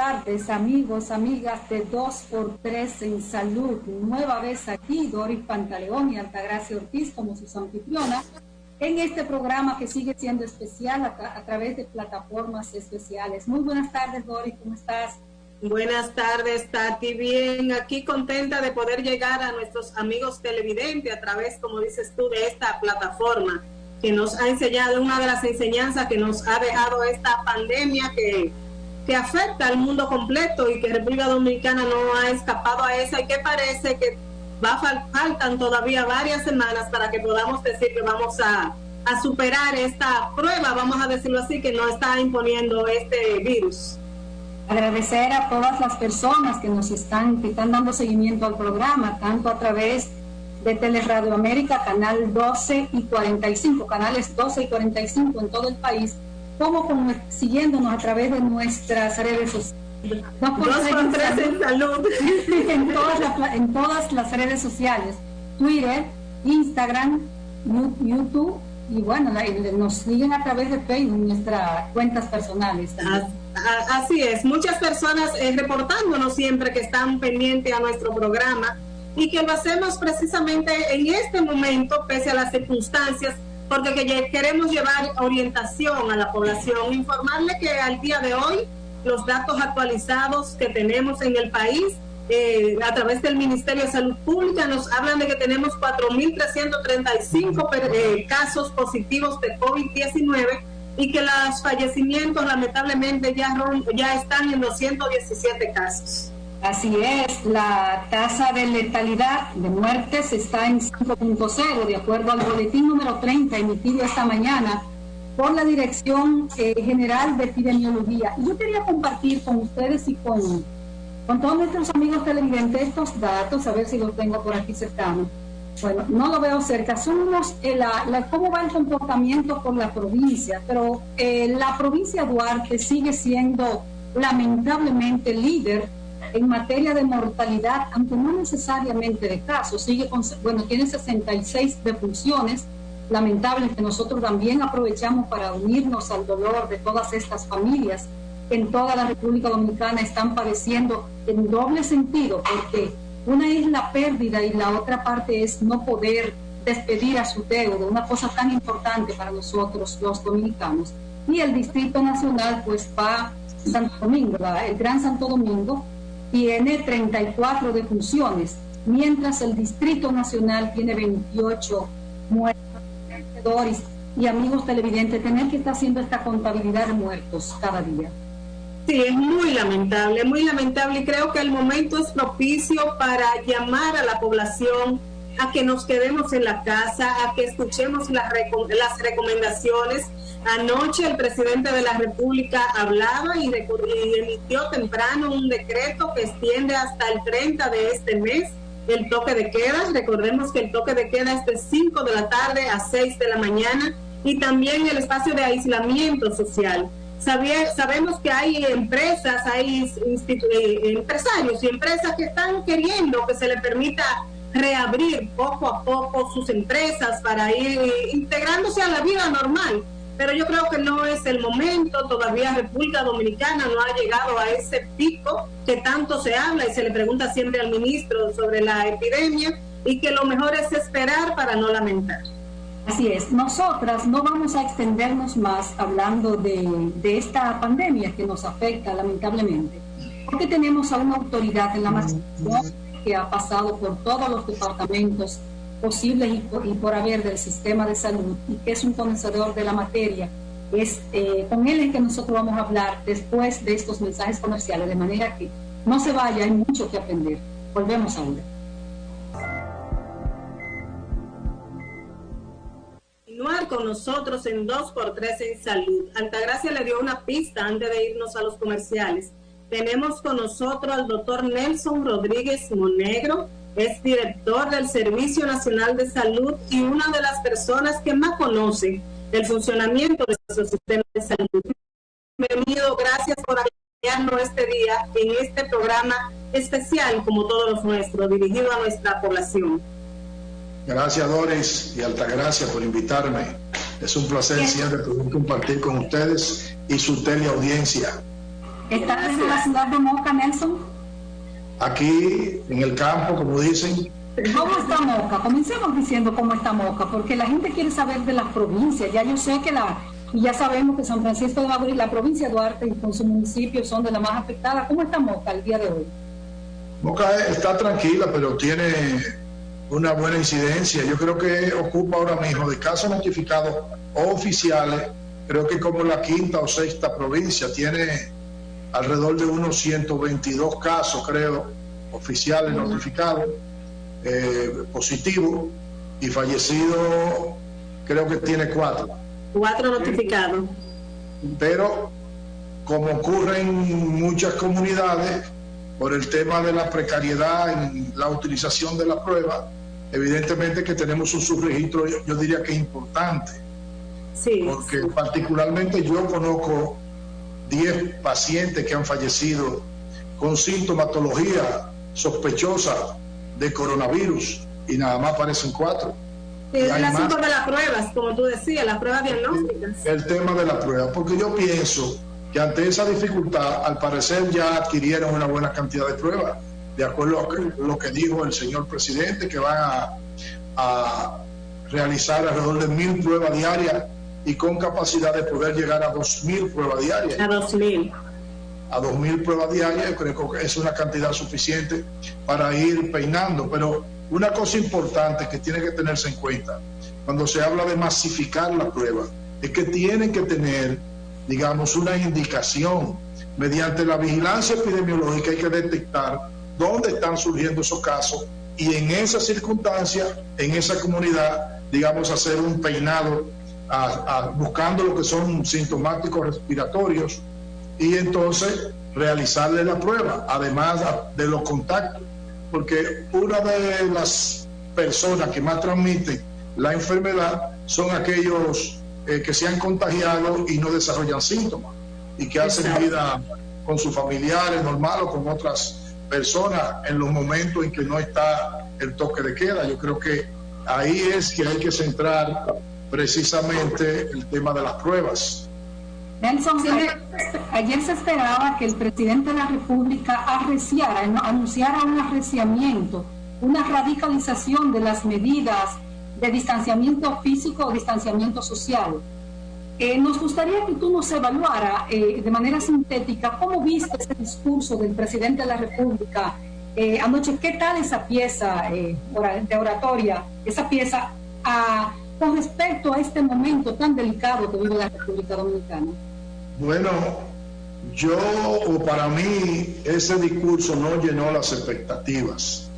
tardes, amigos, amigas de 2x3 en Salud. Nueva vez aquí, Doris Pantaleón y Altagracia Ortiz como sus anfitrionas, en este programa que sigue siendo especial a través de plataformas especiales. Muy buenas tardes, Doris, ¿cómo estás? Buenas tardes, Tati. Bien, aquí contenta de poder llegar a nuestros amigos televidentes a través, como dices tú, de esta plataforma que nos ha enseñado, una de las enseñanzas que nos ha dejado esta pandemia que afecta al mundo completo y que República Dominicana no ha escapado a esa, y que parece que faltan todavía varias semanas para que podamos decir que vamos a superar esta prueba, vamos a decirlo así, que nos está imponiendo este virus. Agradecer a todas las personas que están dando seguimiento al programa, tanto a través de Teleradio América, canal 12 y 45, canales 12 y 45 en todo el país, como siguiéndonos a través de nuestras redes sociales. 2x3 en Salud. en todas las redes sociales, Twitter, Instagram, YouTube, y bueno, nos siguen a través de Facebook, nuestras cuentas personales también. Así es, muchas personas reportándonos siempre que están pendientes a nuestro programa y que lo hacemos precisamente en este momento, pese a las circunstancias, porque queremos llevar orientación a la población, informarle que al día de hoy los datos actualizados que tenemos en el país a través del Ministerio de Salud Pública nos hablan de que tenemos 4.335 casos positivos de COVID-19 y que los fallecimientos lamentablemente ya están en los 117 casos. Así es, la tasa de letalidad de muertes está en 5.0, de acuerdo al boletín número 30 emitido esta mañana por la Dirección General de Epidemiología. Y yo quería compartir con ustedes y con todos nuestros amigos televidentes estos datos, a ver si los tengo por aquí cercanos. Bueno, no lo veo cerca, son cómo va el comportamiento por la provincia, pero la provincia de Duarte sigue siendo lamentablemente líder en materia de mortalidad, aunque no necesariamente de casos. Tiene 66 defunciones lamentables que nosotros también aprovechamos para unirnos al dolor de todas estas familias que en toda la República Dominicana están padeciendo en doble sentido, porque una es la pérdida y la otra parte es no poder despedir a su deudo, una cosa tan importante para nosotros los dominicanos. Y el Distrito Nacional pues va Santo Domingo, el Gran Santo Domingo tiene 34 defunciones, mientras el Distrito Nacional tiene 28 muertos. Y amigos televidentes, tener que estar haciendo esta contabilidad de muertos cada día. Sí, es muy lamentable, y creo que el momento es propicio para llamar a la población a que nos quedemos en la casa, a que escuchemos las recomendaciones. Anoche el presidente de la República hablaba y emitió temprano un decreto que extiende hasta el 30 de este mes el toque de queda. Recordemos que el toque de queda es de 5 de la tarde a 6 de la mañana, y también el espacio de aislamiento social. Sabemos que hay empresas, hay empresarios y empresas que están queriendo que se les permita reabrir poco a poco sus empresas para ir integrándose a la vida normal, pero yo creo que no es el momento. Todavía República Dominicana no ha llegado a ese pico que tanto se habla y se le pregunta siempre al ministro sobre la epidemia, y que lo mejor es esperar para no lamentar. Así es, nosotras no vamos a extendernos más hablando de esta pandemia que nos afecta lamentablemente, porque tenemos a una autoridad en la magistratura que ha pasado por todos los departamentos posibles y por haber del sistema de salud, y que es un conocedor de la materia. Con él es que nosotros vamos a hablar después de estos mensajes comerciales, de manera que no se vaya, hay mucho que aprender. Volvemos ahora. Continuar con nosotros en 2x3 en Salud. Altagracia le dio una pista antes de irnos a los comerciales. Tenemos con nosotros al doctor Nelson Rodríguez Monegro, es director del Servicio Nacional de Salud y una de las personas que más conoce el funcionamiento de nuestro sistema de salud. Bienvenido, gracias por acompañarnos este día en este programa especial, como todos los nuestros, dirigido a nuestra población. Gracias, Doris y Altagracia, por invitarme. Es un placer siempre poder compartir con ustedes y su teleaudiencia. ¿Estás desde la ciudad de Moca, Nelson? Aquí, en el campo, como dicen. ¿Cómo está Moca? Comencemos diciendo cómo está Moca, porque la gente quiere saber de las provincias. Ya yo sé que y ya sabemos que San Francisco de Macorís, la provincia de Duarte y con su municipio son de las más afectadas. ¿Cómo está Moca el día de hoy? Moca está tranquila, pero tiene una buena incidencia. Yo creo que ocupa ahora mismo de casos notificados oficiales, creo que como la quinta o sexta provincia, tiene alrededor de unos 122 casos, creo, oficiales notificados, positivos, y fallecidos creo que tiene 4. 4 notificados. Pero como ocurre en muchas comunidades, por el tema de la precariedad en la utilización de la prueba, evidentemente que tenemos un subregistro, yo diría que importante. Sí. Porque particularmente yo conozco 10 pacientes que han fallecido con sintomatología sospechosa de coronavirus y nada más aparecen 4. El asunto de las pruebas, como tú decías, las pruebas diagnósticas. El tema de la prueba, porque yo pienso que ante esa dificultad, al parecer ya adquirieron una buena cantidad de pruebas, de acuerdo a lo que dijo el señor presidente, que van a realizar alrededor de 1.000 pruebas diarias y con capacidad de poder llegar a 2.000 pruebas diarias. A 2.000. A 2.000 pruebas diarias, yo creo que es una cantidad suficiente para ir peinando, pero una cosa importante que tiene que tenerse en cuenta cuando se habla de masificar la prueba es que tienen que tener, digamos, una indicación. Mediante la vigilancia epidemiológica hay que detectar dónde están surgiendo esos casos y en esas circunstancias, en esa comunidad, digamos, hacer un peinado buscando lo que son sintomáticos respiratorios y entonces realizarle la prueba, además de los contactos, porque una de las personas que más transmiten la enfermedad son aquellos que se han contagiado y no desarrollan síntomas y que hacen vida con sus familiares normal o con otras personas en los momentos en que no está el toque de queda. Yo creo que ahí es que hay que centrar precisamente el tema de las pruebas. Nelson, ayer se esperaba que el presidente de la República anunciara un arreciamiento, una radicalización de las medidas de distanciamiento físico o distanciamiento social. Nos gustaría que tú nos evaluara de manera sintética cómo viste ese discurso del presidente de la República anoche. ¿Qué tal esa pieza de oratoria, esa pieza con respecto a este momento tan delicado que vive la República Dominicana? Bueno, para mí ese discurso no llenó las expectativas.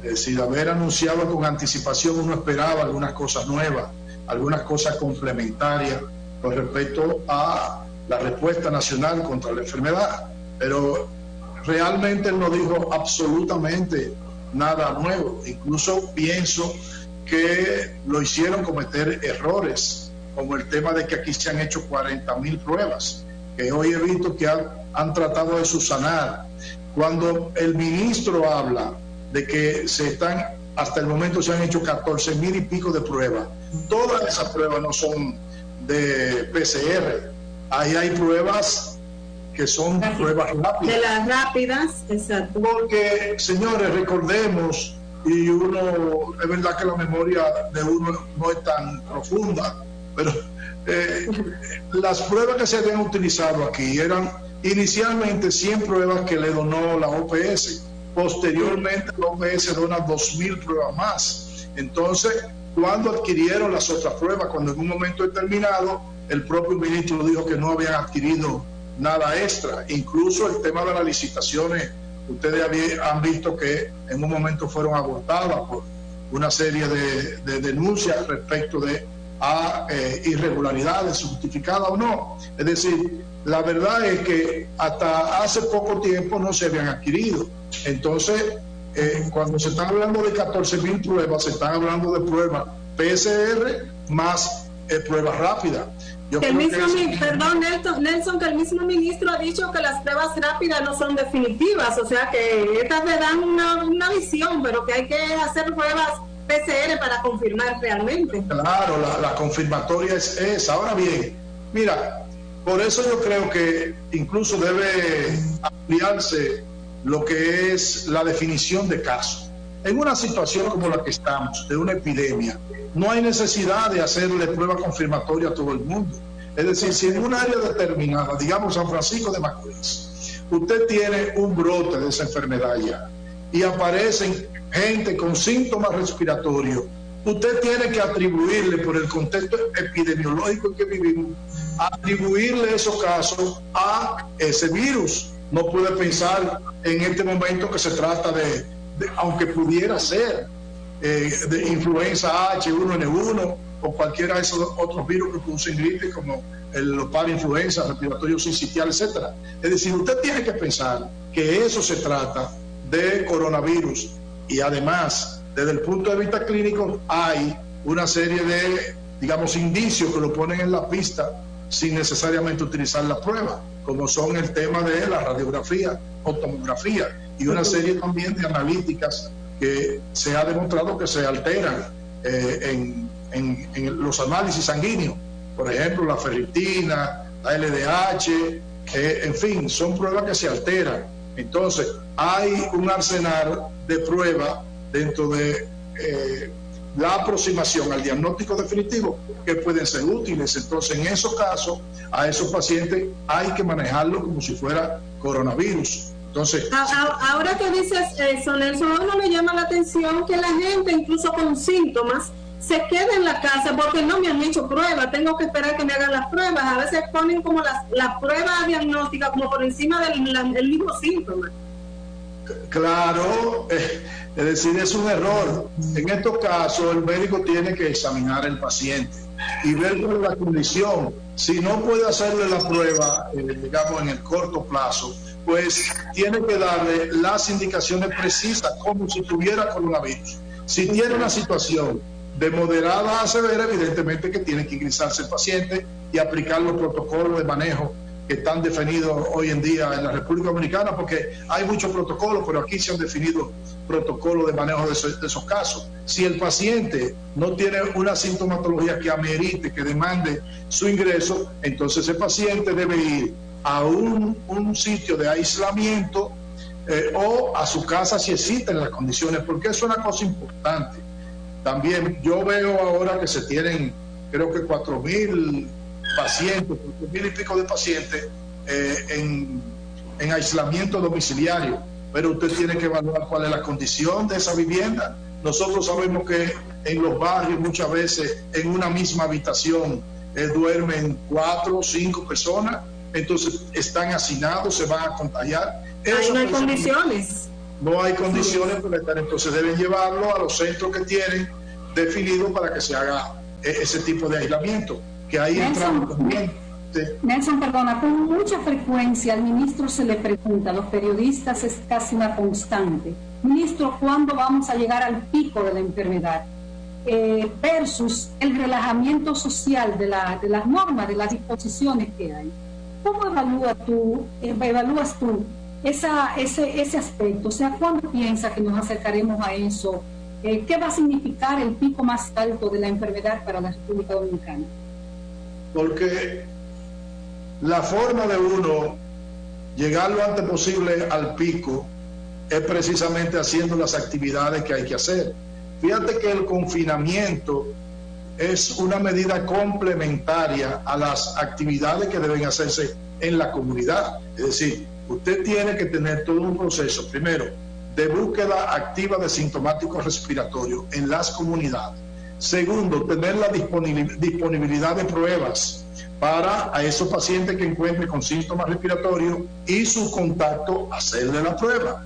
Es decir, haber anunciado con anticipación, uno esperaba algunas cosas nuevas, algunas cosas complementarias con respecto a la respuesta nacional contra la enfermedad, pero realmente él no dijo absolutamente nada nuevo. Incluso pienso que lo hicieron cometer errores, como el tema de que aquí se han hecho 40.000 pruebas, que hoy he visto que han tratado de subsanar. Cuando el ministro habla de que hasta el momento se han hecho 14.000 y pico de pruebas, todas esas pruebas no son de PCR, ahí hay pruebas que son pruebas rápidas. De las rápidas, exacto. Porque, señores, recordemos, y es verdad que la memoria de uno no es tan profunda, pero las pruebas que se habían utilizado aquí eran inicialmente 100 pruebas que le donó la OPS, posteriormente la OPS dona 2.000 pruebas más. Entonces, cuando adquirieron las otras pruebas, cuando en un momento determinado el propio ministro dijo que no habían adquirido nada extra, incluso el tema de las licitaciones, ustedes han visto que en un momento fueron abortadas por una serie de denuncias respecto de irregularidades, justificadas o no. Es decir, la verdad es que hasta hace poco tiempo no se habían adquirido. Entonces, cuando se están hablando de 14.000 pruebas, se están hablando de pruebas PCR más pruebas rápidas. Perdón, Nelson, que el mismo ministro ha dicho que las pruebas rápidas no son definitivas, o sea que estas le dan una visión, pero que hay que hacer pruebas PCR para confirmar realmente. Claro, la confirmatoria es esa. Ahora bien, mira, Por eso yo creo que incluso debe ampliarse lo que es la definición de caso. En una situación como la que estamos, de una epidemia, no hay necesidad de hacerle prueba confirmatoria a todo el mundo. Es decir, si en un área determinada, digamos San Francisco de Macorís, usted tiene un brote de esa enfermedad ya y aparecen gente con síntomas respiratorios, usted tiene que atribuirle, por el contexto epidemiológico en que vivimos, atribuirle esos casos a ese virus. No puede pensar en este momento que se trata de aunque pudiera ser de influenza H1N1 o cualquiera de esos otros virus que producen gripe, como los parainfluenza, respiratorio sincitial, etcétera. Es decir, usted tiene que pensar que eso se trata de coronavirus, y además, desde el punto de vista clínico, hay una serie de, digamos, indicios que lo ponen en la pista sin necesariamente utilizar la prueba, como son el tema de la radiografía o tomografía, y una serie también de analíticas que se ha demostrado que se alteran en los análisis sanguíneos, por ejemplo, la ferritina, la LDH, en fin, son pruebas que se alteran. Entonces, hay un arsenal de pruebas dentro de la aproximación al diagnóstico definitivo que pueden ser útiles. Entonces, en esos casos, a esos pacientes hay que manejarlo como si fuera coronavirus. Entonces, ahora que dices eso, Nelson, a uno le llama la atención que la gente, incluso con síntomas, se queda en la casa porque no me han hecho pruebas, tengo que esperar que me hagan las pruebas. A veces ponen como la prueba diagnóstica como por encima del mismo síntoma. Claro, es decir, es un error. En estos casos, el médico tiene que examinar al paciente y ver cuál es la condición. Si no puede hacerle la prueba, digamos, en el corto plazo, pues tiene que darle las indicaciones precisas, como si tuviera coronavirus. Si tiene una situación de moderada a severa, evidentemente que tiene que ingresarse el paciente y aplicar los protocolos de manejo que están definidos hoy en día en la República Dominicana, porque hay muchos protocolos, pero aquí se han definido protocolos de manejo de esos casos. Si el paciente no tiene una sintomatología que amerite, que demande su ingreso, entonces el paciente debe ir a un sitio de aislamiento o a su casa si existen las condiciones, porque eso es una cosa importante. También yo veo ahora que se tienen, creo que 4.000 pacientes, 4.000 y pico de pacientes en aislamiento domiciliario, pero usted tiene que evaluar cuál es la condición de esa vivienda. Nosotros sabemos que en los barrios muchas veces en una misma habitación duermen 4 o 5 personas, entonces están hacinados, se van a contagiar. Ahí no hay condiciones. No hay condiciones para estar, entonces deben llevarlo a los centros que tienen definidos para que se haga ese tipo de aislamiento, que ahí entramos también. Sí. Nelson, perdona, con mucha frecuencia al ministro se le pregunta, a los periodistas es casi una constante: ministro, ¿cuándo vamos a llegar al pico de la enfermedad? Versus el relajamiento social de las normas, de las disposiciones que hay. ¿Cómo evalúas tú ese aspecto? O sea, ¿cuándo piensas que nos acercaremos a eso? ¿Qué va a significar el pico más alto de la enfermedad para la República Dominicana? Porque la forma de uno llegar lo antes posible al pico es precisamente haciendo las actividades que hay que hacer. Fíjate que el confinamiento es una medida complementaria a las actividades que deben hacerse en la comunidad. Es decir, usted tiene que tener todo un proceso, primero, de búsqueda activa de sintomáticos respiratorios en las comunidades. Segundo, tener la disponibilidad de pruebas para a esos pacientes que encuentren con síntomas respiratorios y su contacto, hacerle la prueba.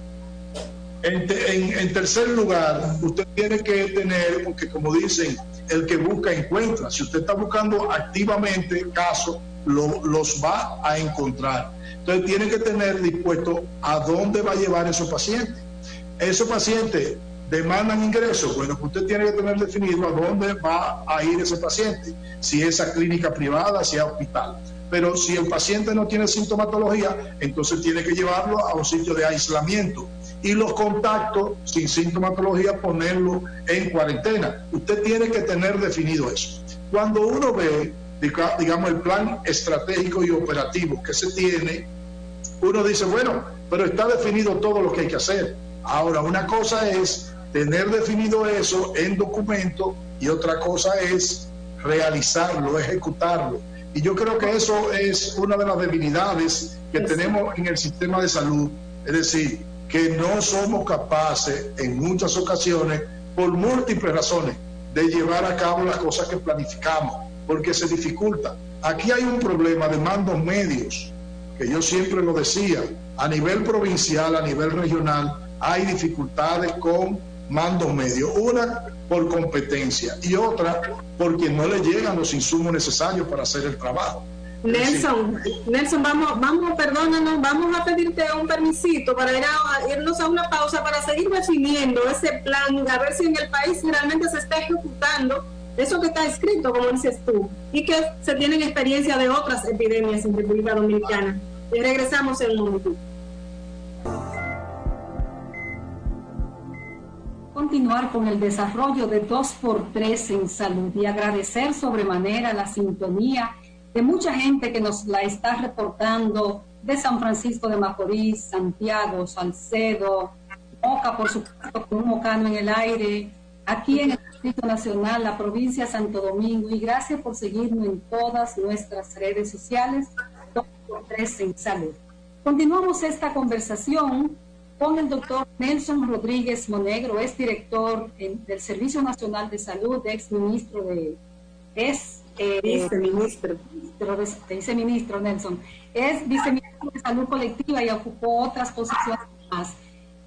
En tercer lugar, usted tiene que tener, porque como dicen, el que busca encuentra. Si usted está buscando activamente casos, los va a encontrar. Entonces tiene que tener dispuesto a dónde va a llevar esos pacientes. Esos pacientes demandan ingresos, bueno, usted tiene que tener definido a dónde va a ir ese paciente, si es a clínica privada, si es a hospital. Pero si el paciente no tiene sintomatología, entonces tiene que llevarlo a un sitio de aislamiento. Y los contactos sin sintomatología, ponerlo en cuarentena. Usted tiene que tener definido eso. Cuando uno ve digamos, el plan estratégico y operativo que se tiene, uno dice, bueno, pero está definido todo lo que hay que hacer. Ahora, una cosa es tener definido eso en documento y otra cosa es realizarlo, ejecutarlo. Y yo creo que eso es una de las debilidades que tenemos en el sistema de salud, es decir, que no somos capaces en muchas ocasiones, por múltiples razones, de llevar a cabo las cosas que planificamos, porque se dificulta. Aquí hay un problema de mandos medios, que yo siempre lo decía, a nivel provincial, a nivel regional, hay dificultades con mandos medios, una por competencia y otra porque no le llegan los insumos necesarios para hacer el trabajo. Nelson, perdónanos, vamos a pedirte un permisito para irnos a una pausa para seguir definiendo ese plan, a ver si en el país realmente se está ejecutando eso que está escrito, como dices tú, y que se tienen experiencia de otras epidemias en República Dominicana. Y regresamos en un momento. Continuar con el desarrollo de 2x3 en salud y agradecer sobremanera la sintonía de mucha gente que nos la está reportando de San Francisco de Macorís, Santiago, Salcedo, Moca, por supuesto, con un mocano en el aire, aquí en el Distrito Nacional, la provincia de Santo Domingo, y gracias por seguirnos en todas nuestras redes sociales, 2x3 en salud. Continuamos esta conversación con el doctor Nelson Rodríguez Monegro, es director del Servicio Nacional de Salud, viceministro Nelson, es viceministro de Salud Colectiva y ocupó otras posiciones más.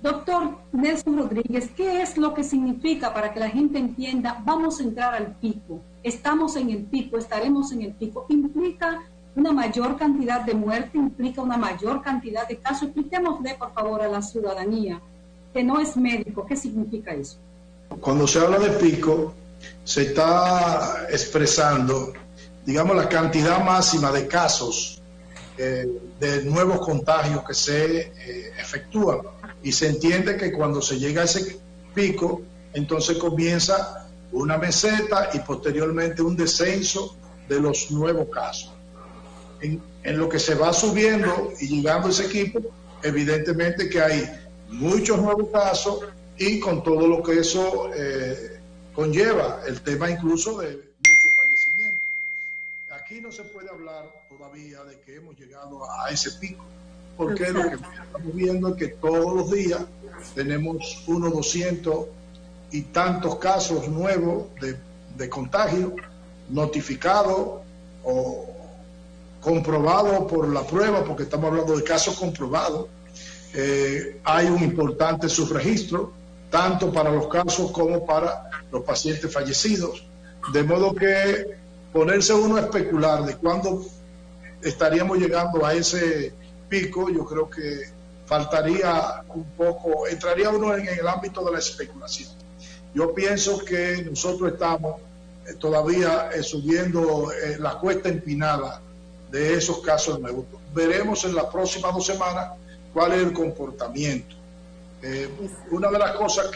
Doctor Nelson Rodríguez, ¿qué es lo que significa para que la gente entienda? Vamos a entrar al pico, estamos en el pico, estaremos en el pico. ¿Implica una mayor cantidad de muerte? ¿Implica una mayor cantidad de casos? Expliquémosle, por favor, a la ciudadanía que no es médico, ¿qué significa eso? Cuando se habla de pico, se está expresando, digamos, la cantidad máxima de casos de nuevos contagios que se efectúan. Y se entiende que cuando se llega a ese pico, entonces comienza una meseta y posteriormente un descenso de los nuevos casos. En lo que se va subiendo y llegando a ese equipo, evidentemente que hay muchos nuevos casos y con todo lo que eso conlleva, el tema incluso de muchos fallecimientos. Aquí no se puede hablar todavía de que hemos llegado a ese pico, porque lo que estamos viendo es que todos los días tenemos unos 200 y tantos casos nuevos de contagio notificados o comprobados por la prueba, porque estamos hablando de casos comprobados. Hay un importante subregistro, tanto para los casos como para los pacientes fallecidos, de modo que ponerse uno a especular de cuándo estaríamos llegando a ese pico, yo creo que faltaría un poco, entraría uno en el ámbito de la especulación. Yo pienso que nosotros estamos todavía subiendo la cuesta empinada de esos casos nuevos. Veremos en las próximas 2 semanas cuál es el comportamiento. Una de las cosas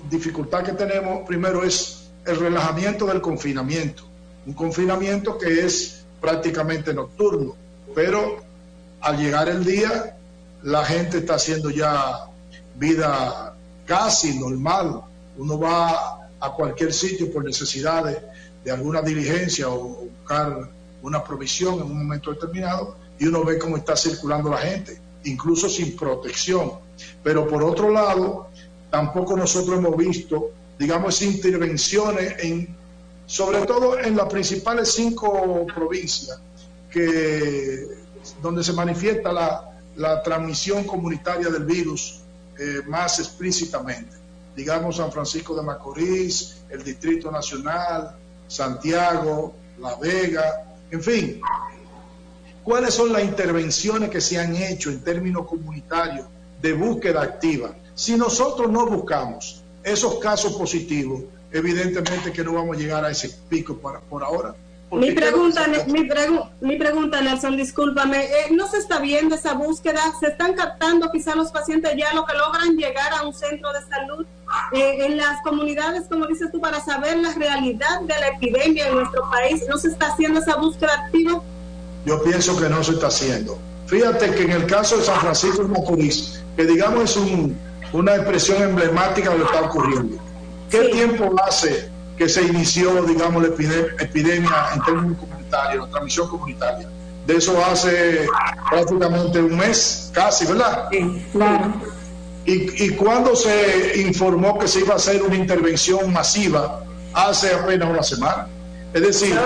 dificultad que tenemos primero es el relajamiento del confinamiento, un confinamiento que es prácticamente nocturno, pero al llegar el día la gente está haciendo ya vida casi normal. Uno va a cualquier sitio por necesidad de alguna diligencia o buscar una provisión en un momento determinado y uno ve cómo está circulando la gente, incluso sin protección. Pero por otro lado, tampoco nosotros hemos visto, digamos, intervenciones sobre todo en las principales 5 provincias donde se manifiesta la transmisión comunitaria del virus más explícitamente. Digamos, San Francisco de Macorís, el Distrito Nacional, Santiago, La Vega, en fin. ¿Cuáles son las intervenciones que se han hecho en términos comunitarios de búsqueda activa? Si nosotros no buscamos esos casos positivos, evidentemente que no vamos a llegar a ese pico por ahora. Mi pregunta, Nelson, discúlpame, no se está viendo esa búsqueda, se están captando quizás los pacientes ya lo que logran llegar a un centro de salud en las comunidades, como dices tú, para saber la realidad de la epidemia en nuestro país. ¿No se está haciendo esa búsqueda activa? Yo pienso que no se está haciendo. Fíjate que en el caso de San Francisco de Macorís, que digamos es una expresión emblemática de lo que está ocurriendo. ¿Qué tiempo hace que se inició, digamos, la epidemia en términos comunitarios, la transmisión comunitaria? De eso hace prácticamente un mes, casi, ¿verdad? Sí, claro. Y cuando se informó que se iba a hacer una intervención masiva, hace apenas una semana. Es decir,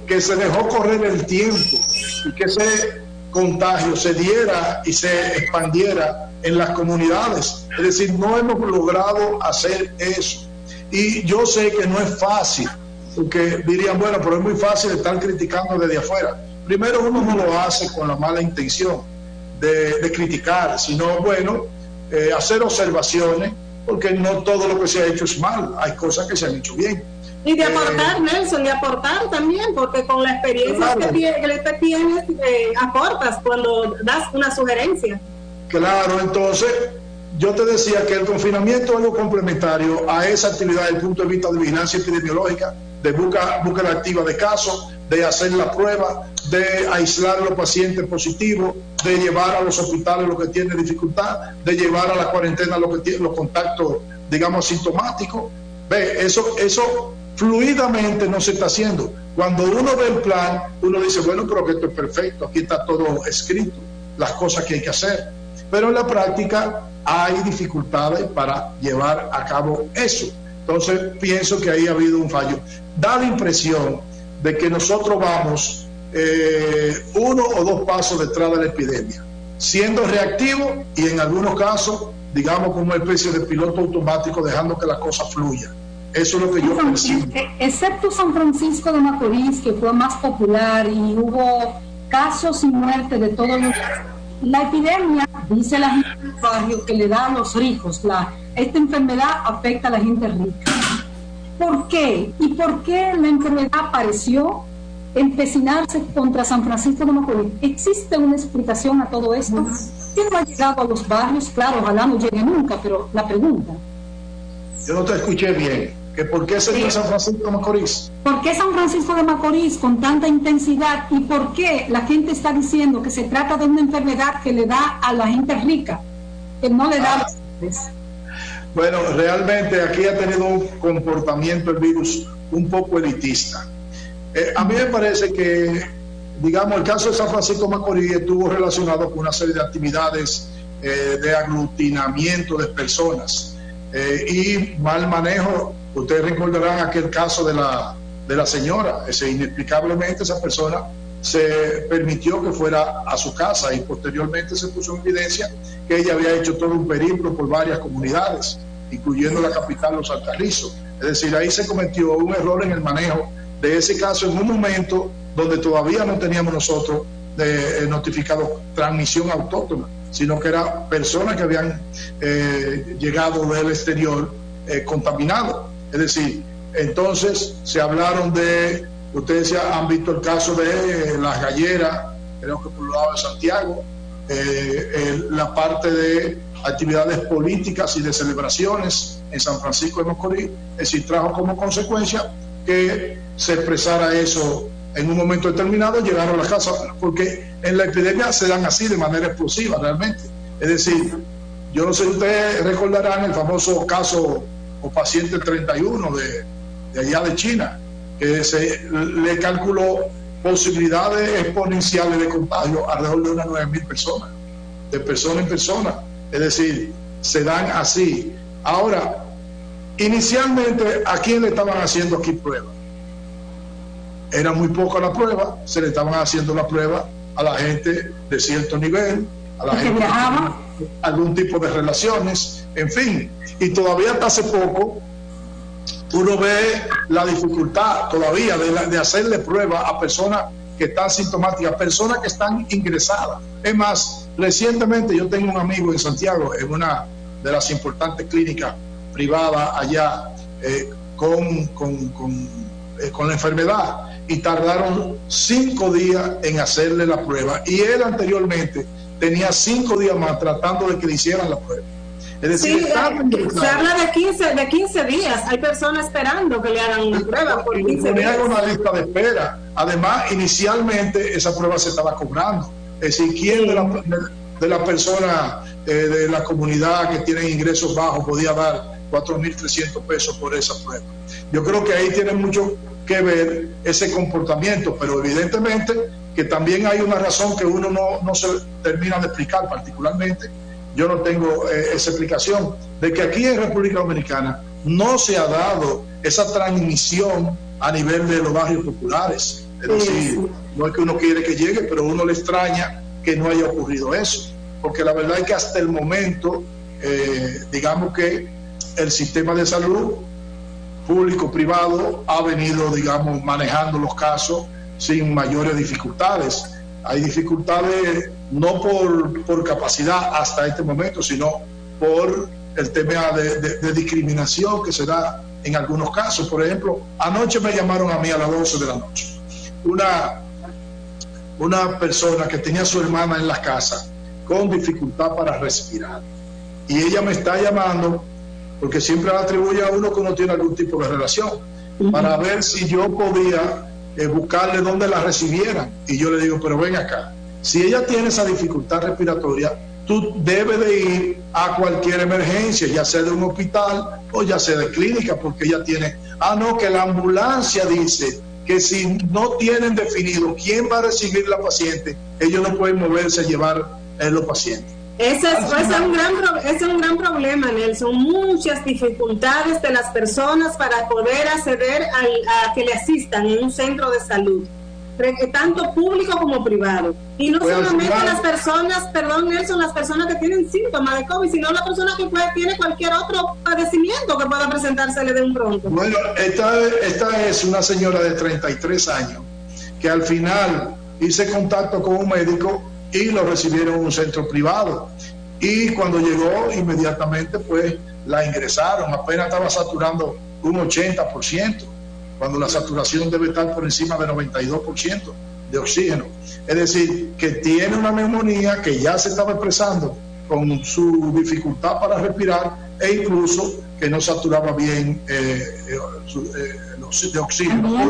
que se dejó correr el tiempo y que ese contagio se diera y se expandiera en las comunidades. Es decir, no hemos logrado hacer eso. Y yo sé que no es fácil, porque dirían, bueno, pero es muy fácil estar criticando desde afuera. Primero, uno no lo hace con la mala intención de criticar, sino, bueno, hacer observaciones, porque no todo lo que se ha hecho es mal, hay cosas que se han hecho bien. Y de aportar, Nelson, de aportar también, porque con la experiencia que tienes, aportas cuando das una sugerencia. Claro, entonces yo te decía que el confinamiento es algo complementario a esa actividad desde el punto de vista de vigilancia epidemiológica, de búsqueda activa de casos, de hacer la prueba, de aislar a los pacientes positivos, de llevar a los hospitales los que tienen dificultad, de llevar a la cuarentena los contactos, digamos, asintomáticos. Ve, eso fluidamente no se está haciendo. Cuando uno ve el plan, uno dice, bueno, pero que esto es perfecto, aquí está todo escrito, las cosas que hay que hacer. Pero en la práctica hay dificultades para llevar a cabo eso. Entonces pienso que ahí ha habido un fallo. Da la impresión de que nosotros vamos 1 o 2 pasos detrás de la epidemia, siendo reactivos y en algunos casos, digamos, como una especie de piloto automático, dejando que la cosa fluya. Eso es lo que yo percibo. Excepto San Francisco de Macorís, que fue más popular y hubo casos y muertes de todos los... La epidemia, dice la gente del barrio, que le da a los ricos. Esta enfermedad afecta a la gente rica. ¿Por qué? ¿Y por qué la enfermedad pareció empecinarse contra San Francisco de Macorís? ¿Existe una explicación a todo esto? ¿Quién no ha llegado a los barrios? Claro, ojalá no llegue nunca, pero la pregunta. Yo no te escuché bien. ¿Que por qué sería San Francisco de Macorís? ¿Por qué San Francisco de Macorís con tanta intensidad? ¿Y por qué la gente está diciendo que se trata de una enfermedad que le da a la gente rica, que no le da a los pobres? Bueno, realmente aquí ha tenido un comportamiento el virus un poco elitista. A mí me parece que, digamos, el caso de San Francisco de Macorís estuvo relacionado con una serie de actividades de aglutinamiento de personas y mal manejo. Ustedes recordarán aquel caso de la señora. Inexplicablemente esa persona se permitió que fuera a su casa y posteriormente se puso en evidencia que ella había hecho todo un periplo por varias comunidades, incluyendo la capital, Los Alcarrizos. Es decir, ahí se cometió un error en el manejo de ese caso en un momento donde todavía no teníamos nosotros notificado transmisión autóctona, sino que eran personas que habían llegado del exterior contaminados. Es decir, entonces se hablaron de, ustedes han visto el caso de las galleras, creo que por el lado de Santiago, la parte de actividades políticas y de celebraciones en San Francisco de Macorís. Es decir, trajo como consecuencia que se expresara eso en un momento determinado, llegaron a la casa, porque en la epidemia se dan así de manera explosiva realmente. Es decir, yo no sé si ustedes recordarán el famoso caso o paciente 31 de allá de China, que se le calculó posibilidades exponenciales de contagio alrededor de unas 9.000 personas, de persona en persona. Es decir, se dan así. Ahora, inicialmente, ¿a quién le estaban haciendo aquí pruebas? Era muy poca la prueba, se le estaban haciendo la prueba a la gente de cierto nivel, a la gente que tenía algún tipo de relaciones, en fin. Y todavía hasta hace poco uno ve la dificultad todavía de hacerle prueba a personas que están sintomáticas, personas que están ingresadas. Es más, recientemente yo tengo un amigo en Santiago, en una de las importantes clínicas privadas allá, con la enfermedad, y tardaron 5 días en hacerle la prueba. Y él anteriormente tenía 5 días más tratando de que le hicieran la prueba. Es decir, sí, se habla de 15 días. Hay personas esperando que le hagan una prueba por 15 días. Una lista de espera. Además, inicialmente esa prueba se estaba cobrando. Es decir, ¿quién de la persona de la comunidad que tiene ingresos bajos podía dar 4.300 pesos por esa prueba? Yo creo que ahí tiene mucho que ver ese comportamiento, pero evidentemente que también hay una razón que uno no se termina de explicar. Particularmente yo no tengo esa explicación de que aquí en República Dominicana no se ha dado esa transmisión a nivel de los barrios populares. Es decir, no es que uno quiere que llegue, pero uno le extraña que no haya ocurrido eso, porque la verdad es que hasta el momento digamos que el sistema de salud público-privado ha venido, digamos, manejando los casos sin mayores dificultades. Hay dificultades no por capacidad hasta este momento, sino por el tema de discriminación que se da en algunos casos. Por ejemplo, anoche me llamaron a mí a las 12 de la noche una persona que tenía a su hermana en la casa con dificultad para respirar, y ella me está llamando porque siempre le atribuye a uno que uno tiene algún tipo de relación, para ver si yo podía buscarle dónde la recibieran. Y yo le digo, pero ven acá, si ella tiene esa dificultad respiratoria, tú debes de ir a cualquier emergencia, ya sea de un hospital o ya sea de clínica, porque ella tiene, no, que la ambulancia dice que si no tienen definido quién va a recibir la paciente, ellos no pueden moverse a llevar los pacientes. Ese es un gran problema, Nelson. Muchas dificultades de las personas para poder acceder a que le asistan en un centro de salud, tanto público como privado. Y no solamente las personas, perdón Nelson, las personas que tienen síntomas de COVID, sino la persona que tiene cualquier otro padecimiento que pueda presentársele de un pronto. Bueno, esta es una señora de 33 años que al final hice contacto con un médico y lo recibieron en un centro privado, y cuando llegó inmediatamente pues la ingresaron. Apenas estaba saturando un 80%, cuando la saturación debe estar por encima del 92% de oxígeno. Es decir, que tiene una neumonía que ya se estaba expresando con su dificultad para respirar, e incluso que no saturaba bien de oxígeno.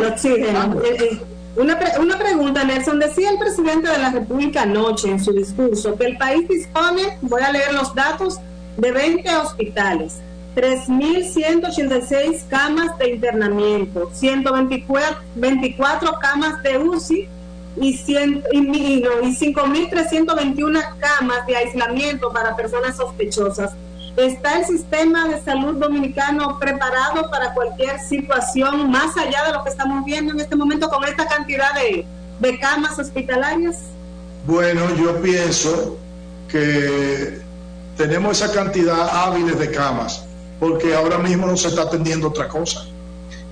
Una pregunta, Nelson. Decía el presidente de la República anoche en su discurso que el país dispone, voy a leer los datos, de 20 hospitales, 3.186 camas de internamiento, 124 camas de UCI y 5.321 camas de aislamiento para personas sospechosas. ¿Está el sistema de salud dominicano preparado para cualquier situación más allá de lo que estamos viendo en este momento con esta cantidad de camas hospitalarias? Bueno, yo pienso que tenemos esa cantidad hábiles de camas porque ahora mismo no se está atendiendo otra cosa.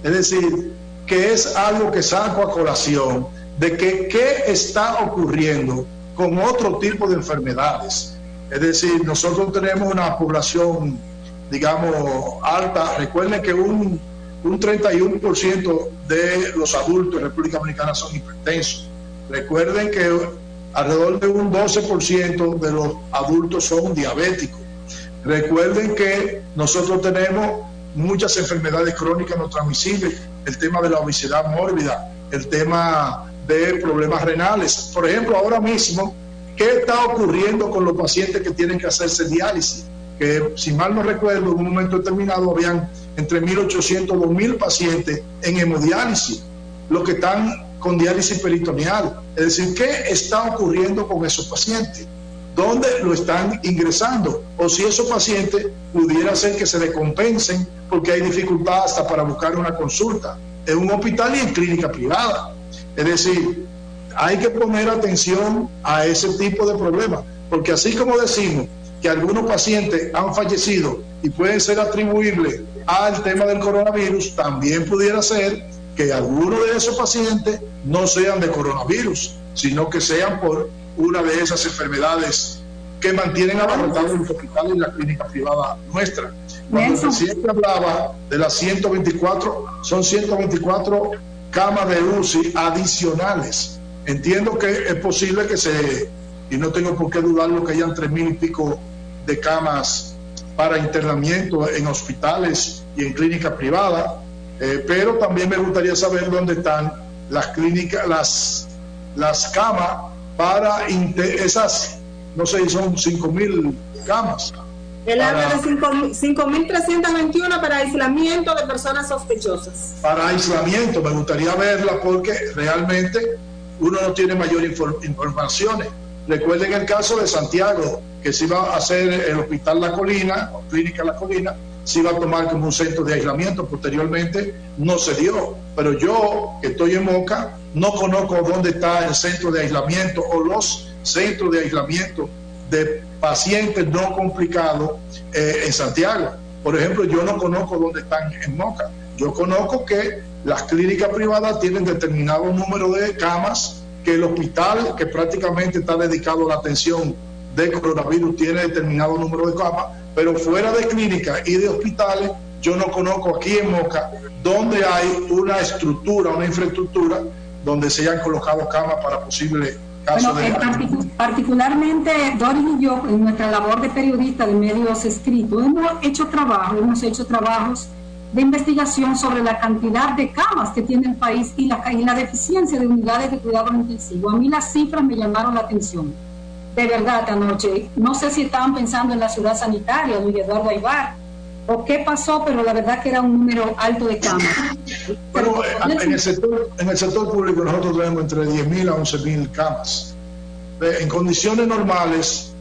Es decir, que es algo que saco a colación de que qué está ocurriendo con otro tipo de enfermedades. Es decir, nosotros tenemos una población, digamos, alta. Recuerden que un 31% de los adultos en República Dominicana son hipertensos. Recuerden que alrededor de un 12% de los adultos son diabéticos. Recuerden que nosotros tenemos muchas enfermedades crónicas no transmisibles, el tema de la obesidad mórbida, el tema de problemas renales. Por ejemplo, ahora mismo, ¿qué está ocurriendo con los pacientes que tienen que hacerse diálisis? Que, si mal no recuerdo, en un momento determinado habían entre 1.800 y 2.000 pacientes en hemodiálisis, los que están con diálisis peritoneal. Es decir, ¿qué está ocurriendo con esos pacientes? ¿Dónde lo están ingresando? O si esos pacientes pudiera ser que se descompensen porque hay dificultad hasta para buscar una consulta en un hospital y en clínica privada. Es decir, hay que poner atención a ese tipo de problemas, porque así como decimos que algunos pacientes han fallecido y pueden ser atribuibles al tema del coronavirus, también pudiera ser que algunos de esos pacientes no sean de coronavirus, sino que sean por una de esas enfermedades que mantienen abarrotados los hospitales y la clínica privada nuestra. Cuando el presidente hablaba de las 124, son 124 camas de UCI adicionales. Entiendo que es posible que y no tengo por qué dudarlo, que hayan 3,000 y pico de camas para internamiento en hospitales y en clínicas privadas, pero también me gustaría saber dónde están las clínicas, las camas para esas, no sé, son 5,000 camas. Él habla de 5.321 para aislamiento de personas sospechosas. Para aislamiento, me gustaría verla porque realmente uno no tiene mayor informaciones. Recuerden el caso de Santiago, que se iba a hacer el Hospital La Colina, o Clínica La Colina, se iba a tomar como un centro de aislamiento. Posteriormente no se dio, pero yo, que estoy en Moca, no conozco dónde está el centro de aislamiento o los centros de aislamiento de pacientes no complicados en Santiago. Por ejemplo, yo no conozco dónde están en Moca. Yo conozco que las clínicas privadas tienen determinado número de camas, que el hospital, que prácticamente está dedicado a la atención de coronavirus, tiene determinado número de camas, pero fuera de clínicas y de hospitales, yo no conozco aquí en Moca donde hay una estructura, una infraestructura donde se hayan colocado camas para posibles casos particularmente Doris y yo, en nuestra labor de periodista de medios escritos, hemos hecho trabajos de investigación sobre la cantidad de camas que tiene el país y la deficiencia de unidades de cuidado intensivo. A mí las cifras me llamaron la atención. De verdad, anoche, no sé si estaban pensando en la ciudad sanitaria, Luis Eduardo Aybar, o qué pasó, pero la verdad que era un número alto de camas. Bueno, en el sector público nosotros tenemos entre 10,000 a 11,000 camas. En condiciones normales,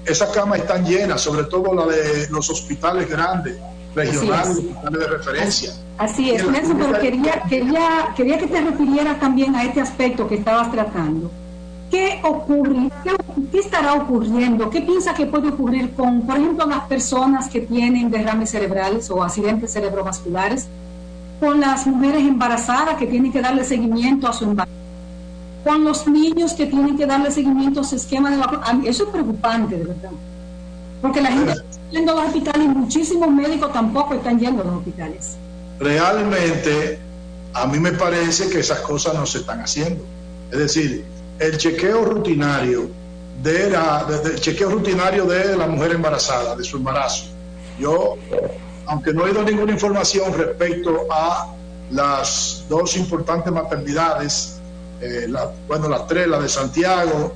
esas camas están llenas, sobre todo la de los hospitales grandes, regionales, hospitales de referencia. Así es, Nelson, pero quería que te refirieras también a este aspecto que estabas tratando. ¿Qué ocurre? ¿Qué estará ocurriendo? ¿Qué piensa que puede ocurrir con, por ejemplo, las personas que tienen derrames cerebrales o accidentes cerebrovasculares, con las mujeres embarazadas que tienen que darle seguimiento a su embarazo, con los niños que tienen que darle seguimiento a su esquema de vacunación? Eso es preocupante, de verdad. Porque la gente está yendo a los hospitales y muchísimos médicos tampoco están yendo a los hospitales. Realmente, a mí me parece que esas cosas no se están haciendo. Es decir, el chequeo rutinario de la mujer embarazada, de su embarazo. Yo, aunque no he dado ninguna información respecto a las dos importantes maternidades, las tres, la de Santiago,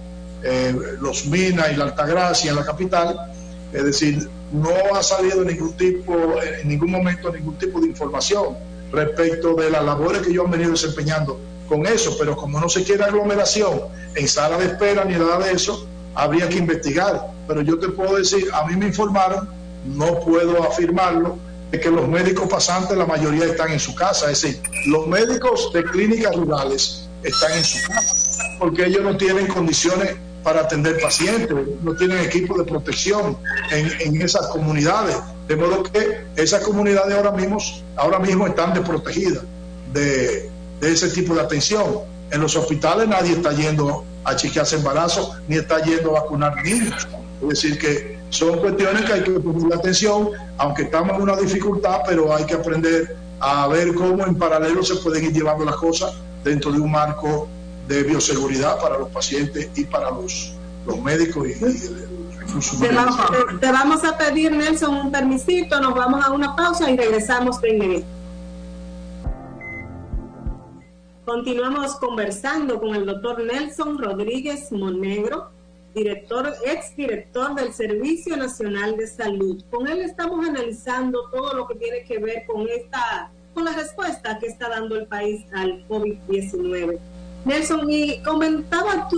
Los Minas y la Altagracia en la capital, es decir, no ha salido en ningún momento ningún tipo de información respecto de las labores que yo han venido desempeñando con eso, pero como no se quiere aglomeración en sala de espera ni nada de eso, habría que investigar. Pero yo te puedo decir, a mí me informaron, no puedo afirmarlo, de que los médicos pasantes, la mayoría están en su casa. Es decir, los médicos de clínicas rurales están en su casa, porque ellos no tienen condiciones para atender pacientes, no tienen equipo de protección en esas comunidades, de modo que esas comunidades ahora mismo están desprotegidas de ese tipo de atención. En los hospitales nadie está yendo a chequearse embarazo, ni está yendo a vacunar niños. Es decir, que son cuestiones que hay que poner atención, aunque estamos en una dificultad, pero hay que aprender a ver cómo en paralelo se pueden ir llevando las cosas dentro de un marco de bioseguridad para los pacientes y para los médicos y el recurso humano. Te vamos a pedir, Nelson, un permisito, nos vamos a una pausa y regresamos de inmediato. Continuamos conversando con el doctor Nelson Rodríguez Monegro, exdirector del Servicio Nacional de Salud. Con él estamos analizando todo lo que tiene que ver con la respuesta que está dando el país al COVID-19. Nelson, y comentabas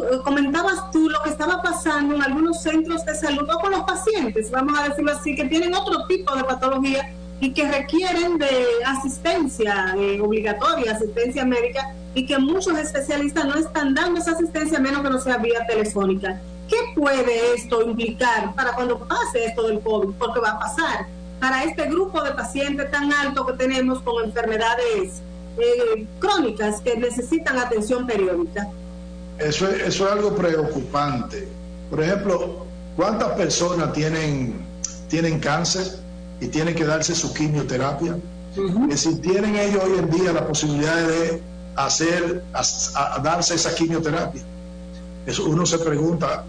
tú lo que estaba pasando en algunos centros de salud o con los pacientes, vamos a decirlo así, que tienen otro tipo de patología y que requieren de asistencia obligatoria, asistencia médica, y que muchos especialistas no están dando esa asistencia, menos que no sea vía telefónica. ¿Qué puede esto implicar para cuando pase esto del COVID? Porque va a pasar para este grupo de pacientes tan alto que tenemos con enfermedades crónicas que necesitan atención periódica. Eso es algo preocupante. Por ejemplo, ¿cuántas personas tienen cáncer y tienen que darse su quimioterapia? Que si tienen ellos hoy en día la posibilidad de a darse esa quimioterapia. Eso uno se pregunta,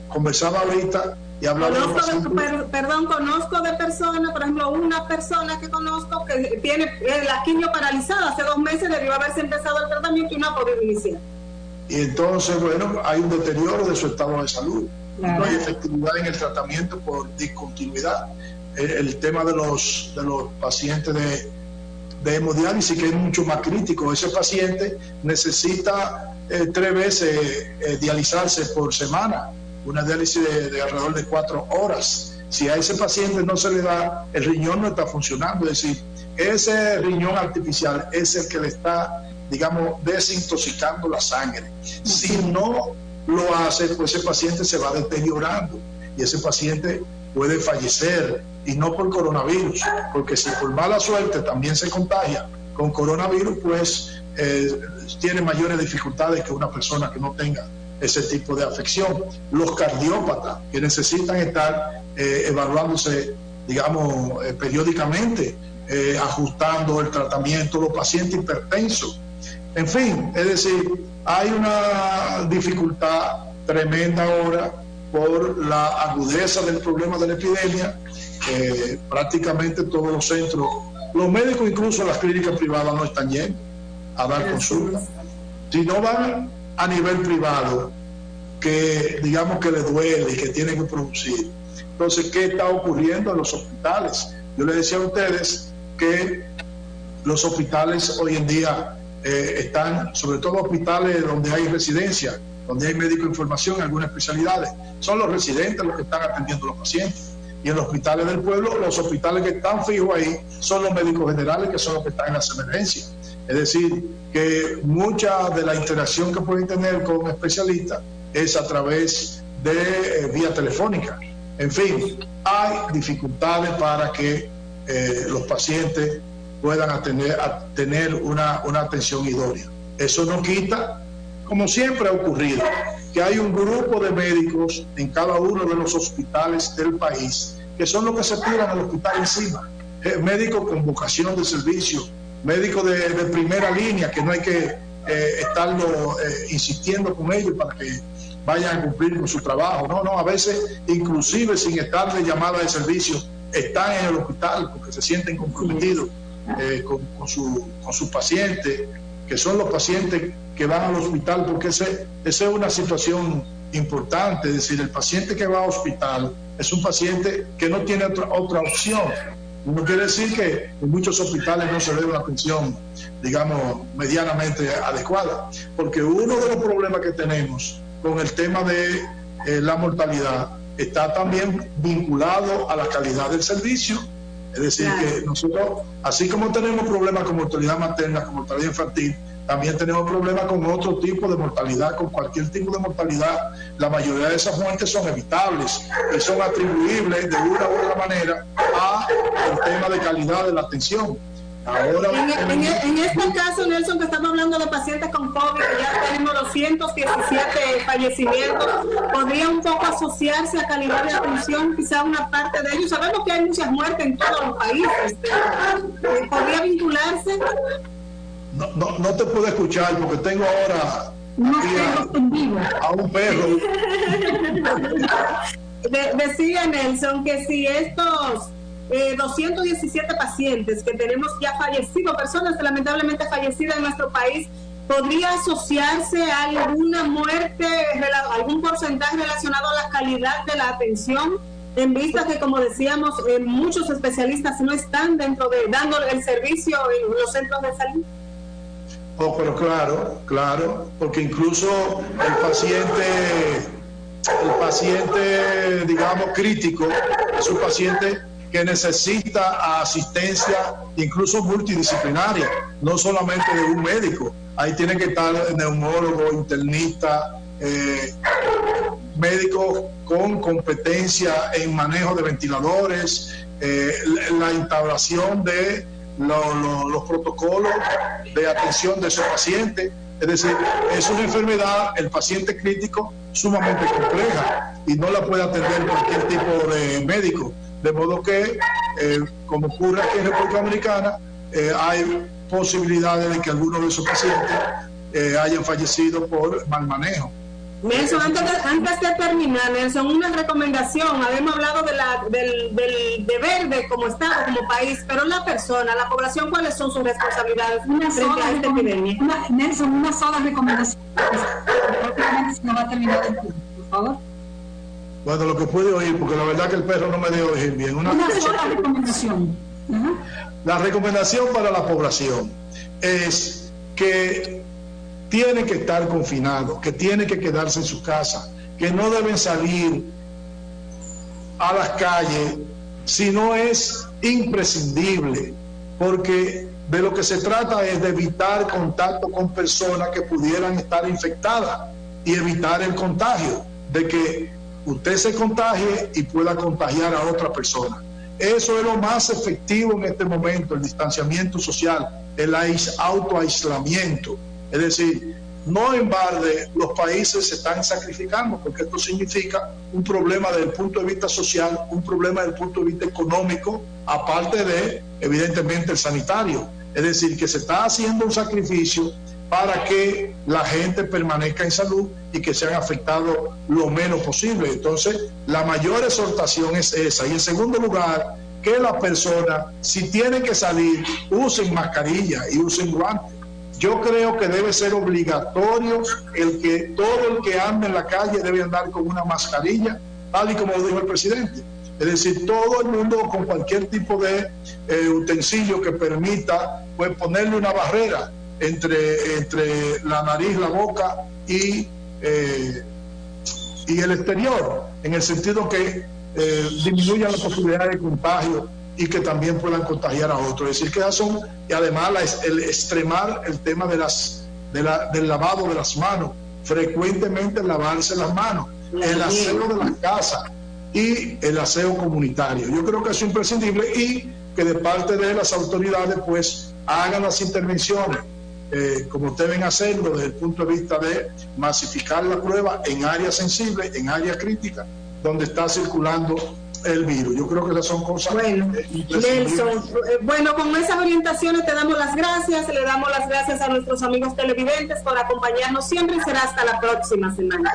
conversaba ahorita y hablaba conozco de personas, por ejemplo, una persona que conozco que tiene la quimio paralizada, hace 2 meses debió haberse empezado el tratamiento y no ha podido iniciar. Y entonces, bueno, hay un deterioro de su estado de salud. Claro. No hay efectividad en el tratamiento por discontinuidad. El tema de los pacientes de hemodiálisis, que es mucho más crítico. Ese paciente necesita 3 veces dializarse por semana, una diálisis de alrededor de 4 horas. Si a ese paciente no se le da, el riñón no está funcionando. Es decir, ese riñón artificial es el que le está, digamos, desintoxicando la sangre. Si no lo hace, pues ese paciente se va deteriorando y ese paciente puede fallecer, y no por coronavirus, porque si por mala suerte también se contagia con coronavirus, pues tiene mayores dificultades que una persona que no tenga ese tipo de afección. Los cardiópatas que necesitan estar evaluándose, digamos, periódicamente, ajustando el tratamiento, los pacientes hipertensos, en fin, es decir, hay una dificultad tremenda ahora por la agudeza del problema de la epidemia. Prácticamente todos los centros, los médicos, incluso las clínicas privadas, no están yendo a dar consultas. Si no van a nivel privado, que digamos que les duele y que tienen que producir. Entonces, ¿qué está ocurriendo en los hospitales? Yo les decía a ustedes que los hospitales hoy en día están, sobre todo hospitales donde hay residencia, donde hay médico en formación, algunas especialidades, son los residentes los que están atendiendo a los pacientes. Y en los hospitales del pueblo, los hospitales que están fijos ahí son los médicos generales, que son los que están en las emergencias. Es decir, que mucha de la interacción que pueden tener con especialistas es a través de vía telefónica. En fin, hay dificultades para que los pacientes puedan tener una atención idónea. Eso no quita, como siempre ha ocurrido, que hay un grupo de médicos en cada uno de los hospitales del país que son los que se tiran al hospital encima. Médicos con vocación de servicio, médicos de primera línea, que no hay que estarlo insistiendo con ellos para que vayan a cumplir con su trabajo. No, a veces inclusive sin estar de llamada de servicio están en el hospital porque se sienten comprometidos con sus pacientes, que son los pacientes que van al hospital, porque esa es una situación importante. Es decir, el paciente que va al hospital es un paciente que no tiene otra opción. No quiere decir que en muchos hospitales no se dé una atención, digamos, medianamente adecuada, porque uno de los problemas que tenemos con el tema de la mortalidad está también vinculado a la calidad del servicio. Es decir, que nosotros, así como tenemos problemas con mortalidad materna, con mortalidad infantil, también tenemos problemas con otro tipo de mortalidad, con cualquier tipo de mortalidad. La mayoría de esas muertes son evitables y son atribuibles de una u otra manera al tema de calidad de la atención. Ahora, en este caso, Nelson, que estamos hablando de pacientes con COVID, que ya tenemos 217 fallecimientos, ¿podría un poco asociarse a calidad de atención, quizá una parte de ellos? Sabemos que hay muchas muertes en todos los países. ¿Podría vincularse? No te puedo escuchar porque tengo ahora a un perro. Decía Nelson que si estos 217 pacientes que tenemos ya fallecidos, personas lamentablemente fallecidas en nuestro país, ¿podría asociarse a alguna muerte, algún porcentaje relacionado a la calidad de la atención? En vista que, como decíamos, muchos especialistas no están dando el servicio en los centros de salud. Pero claro, porque incluso el paciente, digamos, crítico, es un paciente que necesita asistencia incluso multidisciplinaria, no solamente de un médico. Ahí tiene que estar neumólogo, internista, médicos con competencia en manejo de ventiladores, la instauración de los protocolos de atención de esos pacientes. Es decir, es una enfermedad, el paciente crítico, sumamente compleja y no la puede atender cualquier tipo de médico. De modo que, como ocurre aquí en República Dominicana, hay posibilidades de que algunos de esos pacientes hayan fallecido por mal manejo. Nelson, antes de terminar, Nelson, una recomendación. Habíamos hablado del deber de como Estado, como país, pero la persona, la población, ¿cuáles son sus responsabilidades frente a esta epidemia? Nelson, una sola recomendación. Prácticamente se nos va a terminar el tiempo, por favor. Bueno, lo que pude oír, porque la verdad que el perro no me dejó oír bien. Una sola recomendación. La recomendación para la población es que tienen que estar confinados, que tienen que quedarse en su casa, que no deben salir a las calles si no es imprescindible, porque de lo que se trata es de evitar contacto con personas que pudieran estar infectadas y evitar el contagio, de que usted se contagie y pueda contagiar a otra persona. Eso es lo más efectivo en este momento, el distanciamiento social, el autoaislamiento. Es decir, no en balde los países se están sacrificando, porque esto significa un problema desde el punto de vista social, un problema desde el punto de vista económico, aparte de, evidentemente, el sanitario. Es decir, que se está haciendo un sacrificio para que la gente permanezca en salud y que sean afectados lo menos posible. Entonces, la mayor exhortación es esa. Y en segundo lugar, que las personas, si tienen que salir, usen mascarilla y usen guantes. Yo creo que debe ser obligatorio todo el que anda en la calle debe andar con una mascarilla, tal y como lo dijo el presidente. Es decir, todo el mundo con cualquier tipo de utensilio que permita pues ponerle una barrera entre la nariz, la boca y el exterior, en el sentido que disminuya la posibilidad de contagio y que también puedan contagiar a otros. Es decir, que esas son, y además el extremar el tema del lavado de las manos, frecuentemente lavarse las manos, el aseo de las casas y el aseo comunitario. Yo creo que eso es imprescindible y que de parte de las autoridades pues hagan las intervenciones como deben hacerlo desde el punto de vista de masificar la prueba en áreas sensibles, en áreas críticas, donde está circulando el virus. Yo creo que esas son cosas. Bueno, Nelson, bueno, con esas orientaciones te damos las gracias, le damos las gracias a nuestros amigos televidentes por acompañarnos siempre y será hasta la próxima semana.